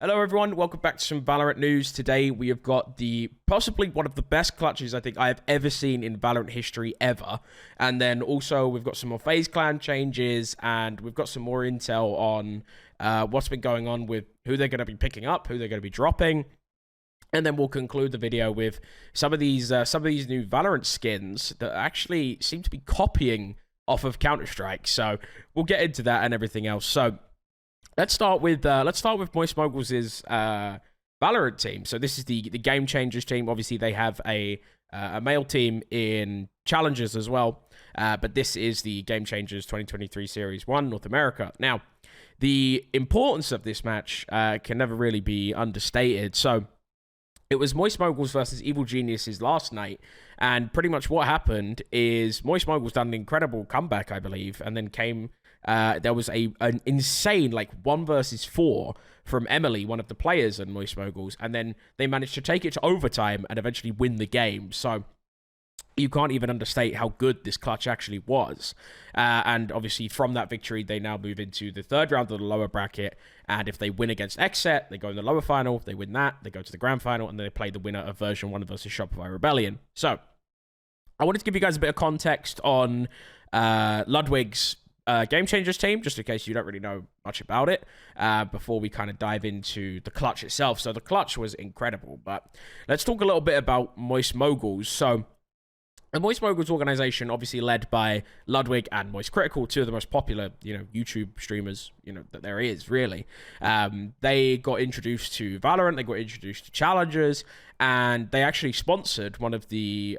Hello everyone, welcome back to some Valorant news. Today we have got possibly one of the best clutches I think I have ever seen in Valorant history ever. And then also we've got some more FaZe Clan changes, and we've got some more intel on what's been going on with who they're going to be picking up, who they're going to be dropping. And then we'll conclude the video with some of these new Valorant skins that actually seem to be copying off of Counter-Strike. So we'll get into that and everything else. So let's start with Moist Moguls' Valorant team. So this is the Game Changers team. Obviously, they have a male team in Challengers as well. But this is the Game Changers 2023 Series 1 North America. Now, the importance of this match can never really be understated. So it was Moist Moguls versus Evil Geniuses last night. And pretty much what happened is Moist Moguls done an incredible comeback, I believe, and then came... there was an insane, 1 versus 4 from Emily, one of the players in Moist Moguls, and then they managed to take it to overtime and eventually win the game. So you can't even understate how good this clutch actually was. And obviously from that victory, they now move into the third round of the lower bracket. And if they win against Xset, they go in the lower final. If they win that, they go to the grand final, and then they play the winner of version 1 versus Shopify Rebellion. So I wanted to give you guys a bit of context on Ludwig's Game Changers team, just in case you don't really know much about it, before we kind of dive into the clutch itself. So the clutch was incredible, but let's talk a little bit about Moist Moguls. So the Moist Moguls organization, obviously led by Ludwig and Moist Critical, two of the most popular, YouTube streamers, that there is, really. They got introduced to Valorant, they got introduced to Challengers, and they actually sponsored one of the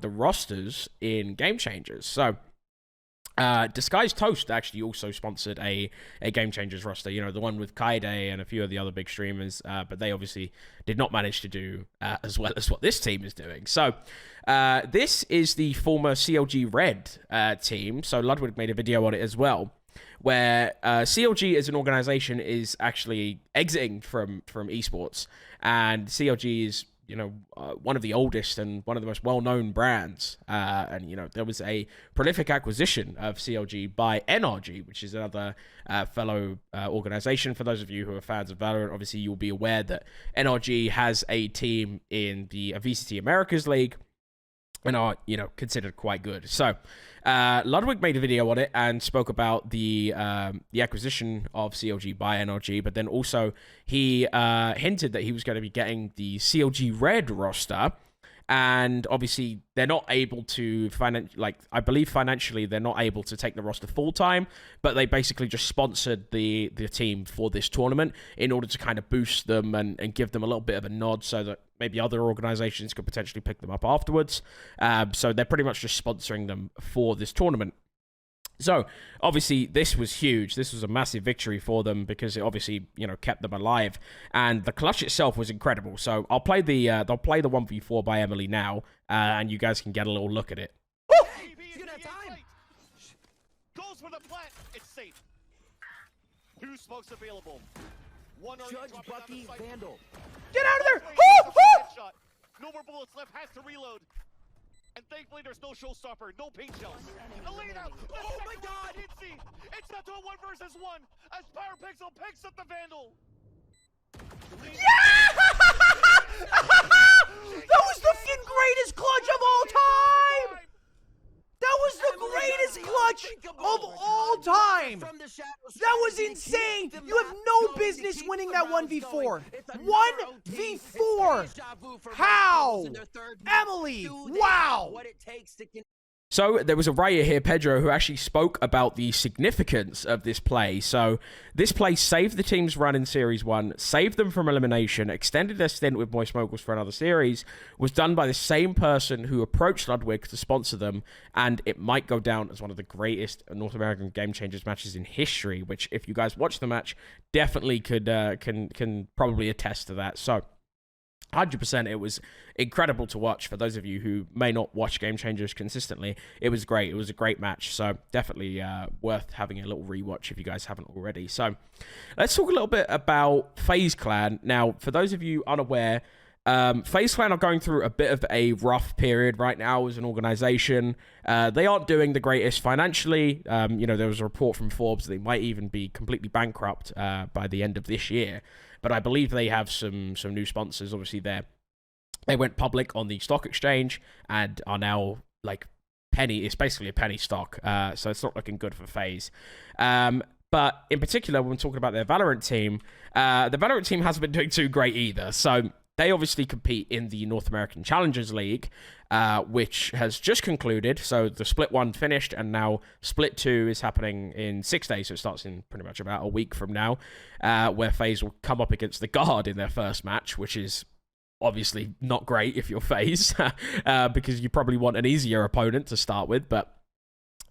rosters in Game Changers. So Disguised Toast actually also sponsored a Game Changers roster, the one with Kaide and a few of the other big streamers, but they obviously did not manage to do as well as what this team is doing. So this is the former CLG Red team, so Ludwig made a video on it as well, where CLG as an organization is actually exiting from esports, and CLG is one of the oldest and one of the most well-known brands. And, there was a prolific acquisition of CLG by NRG, which is another fellow organization. For those of you who are fans of Valorant, obviously you'll be aware that NRG has a team in the VCT Americas League and are, considered quite good. So Ludwig made a video on it and spoke about the acquisition of CLG by NRG, but then also he hinted that he was going to be getting the CLG Red roster, and obviously they're not able to I believe financially they're not able to take the roster full time, but they basically just sponsored the team for this tournament in order to kind of boost them and give them a little bit of a nod so that maybe other organizations could potentially pick them up afterwards. So they're pretty much just sponsoring them for this tournament. So, obviously, this was huge. This was a massive victory for them because it obviously, kept them alive. And the clutch itself was incredible. So, I'll play they'll play the 1v4 by Emily now, and you guys can get a little look at it. Goes for the plant. It's safe. 2 smokes available. One Judge Bucky Vandal. Get out of there! Headshot. No more bullets left. Has to reload. And thankfully, there's no showstopper, no paint shells. Elena, oh my God! It's up to a 1 versus 1 as Power Pixel picks up the Vandal. Yeah! That was the greatest clutch of all time! That was the greatest clutch of all time! That was insane! You have no business winning that 1v4. 1v4! How? Emily! Wow! So there was a writer here, Pedro, who actually spoke about the significance of this play. So this play saved the team's run in Series 1, saved them from elimination, extended their stint with Moist Moguls for another series, was done by the same person who approached Ludwig to sponsor them, and it might go down as one of the greatest North American Game Changers matches in history, which if you guys watch the match, definitely can probably attest to that. So 100%, it was incredible to watch. For those of you who may not watch Game Changers consistently, it was great. It was a great match, so definitely worth having a little rewatch if you guys haven't already. So let's talk a little bit about FaZe Clan. Now, for those of you unaware, FaZe Clan are going through a bit of a rough period right now as an organization. They aren't doing the greatest financially. There was a report from Forbes that they might even be completely bankrupt by the end of this year. but I believe they have some new sponsors. Obviously, they went public on the stock exchange and are now like penny. It's basically a penny stock, so it's not looking good for FaZe. But in particular, when we're talking about their Valorant team, the Valorant team hasn't been doing too great either. So they obviously compete in the North American Challengers League, which has just concluded. So the Split 1 finished, and now Split 2 is happening in 6 days. So it starts in pretty much about a week from now, where FaZe will come up against the Guard in their first match, which is obviously not great if you're FaZe, because you probably want an easier opponent to start with, but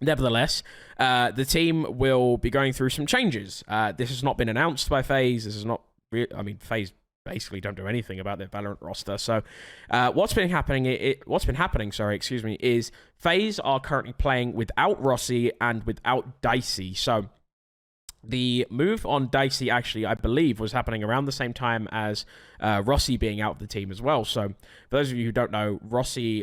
nevertheless, the team will be going through some changes. This has not been announced by FaZe. This is not I mean, FaZe basically don't do anything about their Valorant roster. So what's been happening, is FaZe are currently playing without Rossi and without Dicey. So the move on Dicey, actually, I believe, was happening around the same time as Rossi being out of the team as well. So, for those of you who don't know,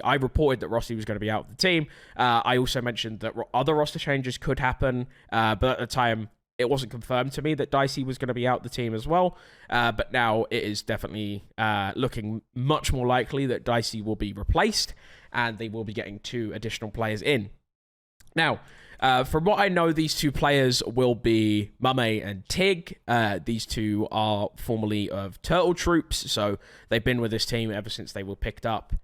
I reported that Rossi was going to be out of the team. I also mentioned that other roster changes could happen, but at the time, it wasn't confirmed to me that Dicey was going to be out the team as well. But now it is definitely looking much more likely that Dicey will be replaced, and they will be getting 2 additional players in. Now, from what I know, these 2 players will be Mame and Tig. These 2 are formerly of Turtle Troops, so they've been with this team ever since they were picked up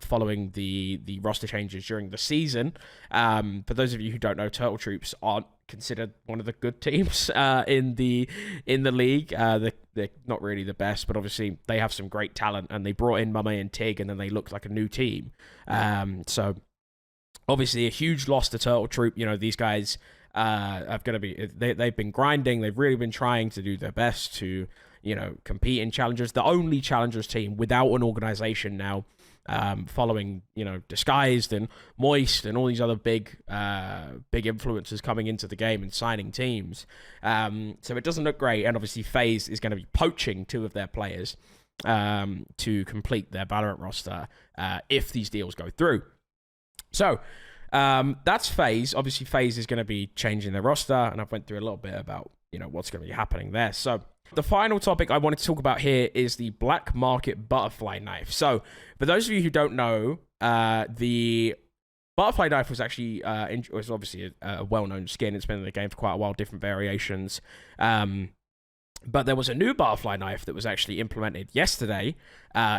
following the roster changes during the season. For those of you who don't know, Turtle Troops aren't considered one of the good teams in the league. They're not really the best, but obviously they have some great talent, and they brought in Mame and Tig, and then they looked like a new team. So obviously, a huge loss to Turtle Troop. You know, these guys they've been grinding. They've really been trying to do their best to, you know, compete in Challengers. The only Challengers team without an organization now, following, you know, Disguised and Moist and all these other big influencers coming into the game and signing teams. So it doesn't look great. And obviously, FaZe is going to be poaching 2 of their players to complete their Valorant roster if these deals go through. So, that's FaZe. Obviously, FaZe is going to be changing their roster, and I've went through a little bit about, you know, what's going to be happening there. So, the final topic I wanted to talk about here is the Black Market Butterfly Knife. So, for those of you who don't know, the Butterfly Knife was actually, was obviously a well-known skin. It's been in the game for quite a while, different variations. But there was a new Butterfly Knife that was actually implemented yesterday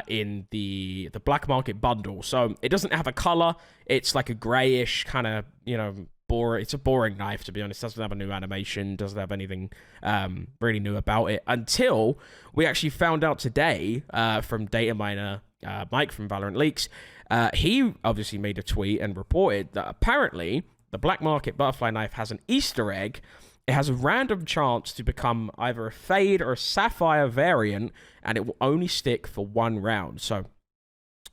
in the Black Market bundle. So it doesn't have a color. It's like a grayish kind of, you know, it's a boring knife, to be honest. It doesn't have a new animation, doesn't have anything really new about it, until we actually found out today from data miner Mike from Valorant Leaks. He obviously made a tweet and reported that apparently the Black Market Butterfly Knife has an Easter egg. It has a random chance to become either a Fade or a Sapphire variant, and it will only stick for 1 round. So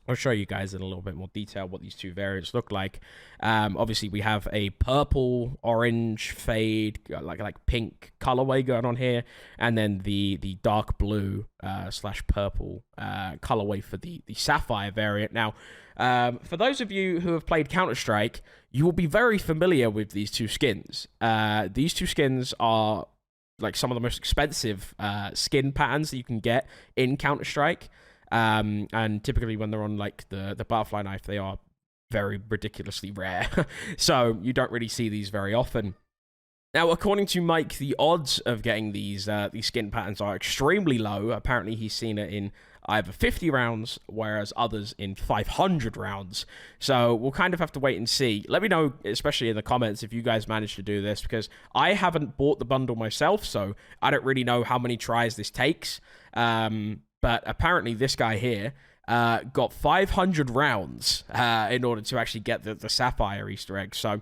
I'll show you guys in a little bit more detail what these 2 variants look like. Obviously, we have a purple, orange, Fade, like pink colorway going on here, and then the dark blue / purple colorway for the Sapphire variant. Now, for those of you who have played Counter-Strike, you will be very familiar with these 2 skins. These 2 skins are like some of the most expensive skin patterns that you can get in Counter-Strike. And typically when they're on like the Butterfly Knife, they are very ridiculously rare. So you don't really see these very often. Now, according to Mike, the odds of getting these skin patterns are extremely low. Apparently, he's seen it in either 50 rounds, whereas others in 500 rounds. So we'll kind of have to wait and see. Let me know, especially in the comments, if you guys managed to do this, because I haven't bought the bundle myself, so I don't really know how many tries this takes. But apparently this guy here got 500 rounds in order to actually get the Sapphire Easter egg. So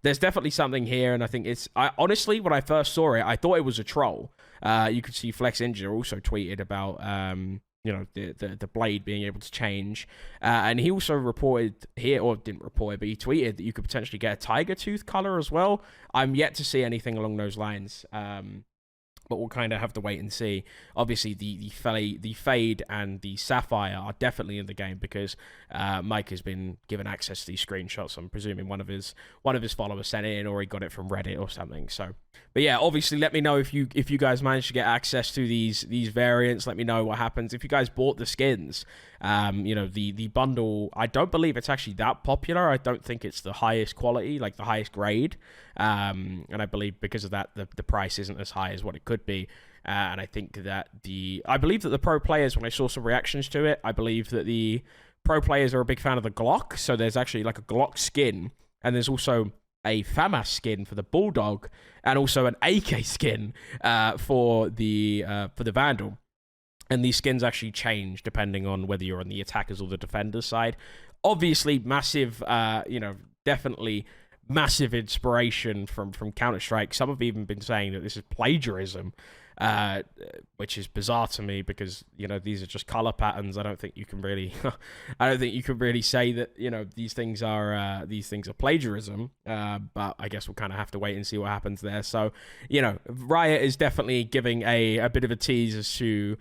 there's definitely something here, and I think honestly, when I first saw it, I thought it was a troll. You could see Flex Ninja also tweeted about you know, the blade being able to change, and he also reported here, or didn't report it, but he tweeted that you could potentially get a tiger tooth color as well. I'm yet to see anything along those lines, but we'll kind of have to wait and see. Obviously, the Fade and the Sapphire are definitely in the game because Mike has been given access to these screenshots. I'm presuming one of his followers sent it in, or he got it from Reddit or something. So But yeah, obviously, let me know if you guys managed to get access to these variants. Let me know what happens if you guys bought the skins. You know, the bundle. I don't believe it's actually that popular. I don't think it's the highest quality, like the highest grade. And I believe because of that, the price isn't as high as what it could be. And I think that I believe that the pro players, when I saw some reactions to it, I believe that the pro players are a big fan of the Glock. So there's actually like a Glock skin, and there's also a FAMAS skin for the Bulldog, and also an AK skin for the Vandal. And these skins actually change depending on whether you're on the attackers or the defenders side. Obviously, massive, you know, definitely massive inspiration from Counter-Strike. Some have even been saying that this is plagiarism, which is bizarre to me because, you know, these are just color patterns. I don't think you can really, I don't think you can really say that, you know, these things are plagiarism. But I guess we'll kind of have to wait and see what happens there. So, you know, Riot is definitely giving a bit of a tease as to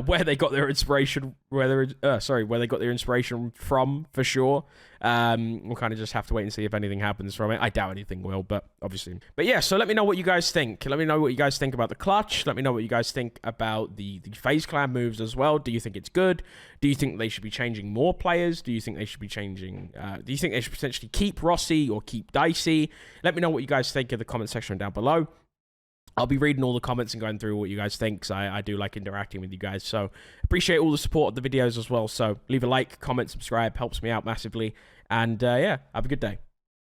where they got their inspiration, where they got their inspiration from, for sure. We'll kind of just have to wait and see if anything happens from it. I doubt anything will, but obviously. But yeah, so let me know what you guys think. Let me know what you guys think about the clutch. Let me know what you guys think about the FaZe Clan moves as well. Do you think it's good? Do you think they should be changing more players? Do you think they should be changing... do you think they should potentially keep Rossi or keep Dicey? Let me know what you guys think in the comment section down below. I'll be reading all the comments and going through what you guys think, because I do like interacting with you guys. So appreciate all the support of the videos as well. So leave a like, comment, subscribe, helps me out massively. And yeah, have a good day.